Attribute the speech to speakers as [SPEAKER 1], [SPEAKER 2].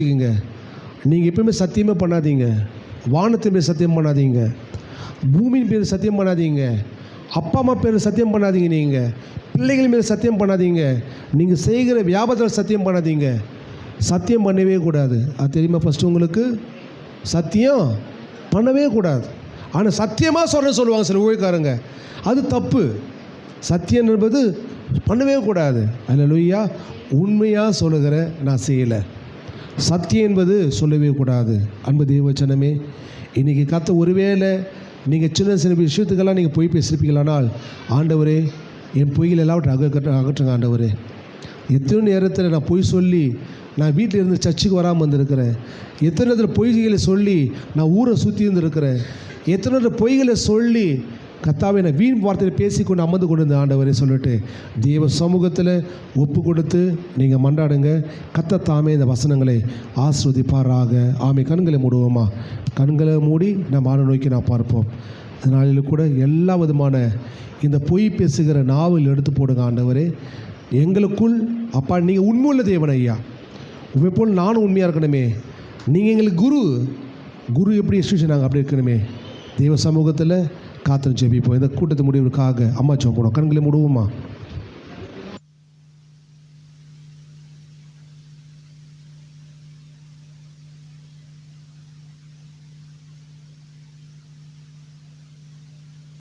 [SPEAKER 1] நீங்கள் எப்பவுமே சத்தியமே பண்ணாதீங்க. வானத்தின் பேர் சத்தியம் பண்ணாதீங்க, பூமியின் பேர் சத்தியம் பண்ணாதீங்க, அப்பா அம்மா பேர் சத்தியம் பண்ணாதீங்க, நீங்கள் பிள்ளைகள் மேல் சத்தியம் பண்ணாதீங்க, நீங்கள் செய்கிற வியாபாரத்தில் சத்தியம் பண்ணாதீங்க. சத்தியம் பண்ணவே கூடாது. அது தெரியுமா? ஃபஸ்ட்டு உங்களுக்கு சத்தியம் பண்ணவே கூடாது. ஆனால் சத்தியமாக சொல்லுவாங்க சில ஊழியக்காரங்க, அது தப்பு. சத்தியம் என்பது பண்ணவே கூடாது. அல்லேலூயா. உண்மையாக சொல்லுகிற நான் செய்யலை, சத்தியம் என்பது சொல்லவே கூடாது. அன்பு தேவவசனமே, இன்றைக்கி கத்த ஒருவேளை நீங்கள் சின்ன சின்ன விஷயத்துக்கெல்லாம் நீங்கள் பொய் பேசியிருப்பீங்களானால், ஆண்டவரே என் பொய்கள் எல்லாவற்றையும் அகற்றுங்க ஆண்டவரே. எத்தனை நேரத்தில் நான் பொய் சொல்லி நான் வீட்டில் இருந்து சர்ச்சுக்கு வராமல் வந்திருக்கிறேன். எத்தனை நேரத்தில் பொய்களை சொல்லி நான் ஊரை சுற்றி இருந்திருக்கிறேன். எத்தனை நேரத்தில் பொய்களை சொல்லி கத்தாவை நான் வீண் வார்த்தையில் பேசிக்கொண்டு அமர்ந்து கொண்டு இருந்த ஆண்டவரே சொல்லிட்டு தேவ சமூகத்தில் ஒப்பு கொடுத்து நீங்கள் மன்றாடுங்க. கத்த தாமே இந்த வசனங்களை ஆஸ்வதிப்பாராக. ஆமை. கண்களை மூடுவோமா? கண்களை மூடி நம்ம ஆண்டவரை நோக்கி நான் பார்ப்போம். அதனால கூட எல்லா விதமான இந்த பொய் பேசுகிற நாவல் எடுத்து போடுங்க ஆண்டவரே. எங்களுக்குள் அப்பா நீங்கள் உண்மையுள்ள தேவன் ஐயா, உண்மை போல் நானும் உண்மையாக இருக்கணுமே. நீங்கள் எங்களுக்கு குரு எப்படி இன்ஸ்டியூஷன் நாங்கள் அப்படி இருக்கணுமே. தெய்வ சமூகத்தில் காத்து ஜெபிப்போம். இந்த கூட்டத்து முடிவுக்காக அம்மா ஜெபம் போடுவோம். கண்களை மூடுவோமா?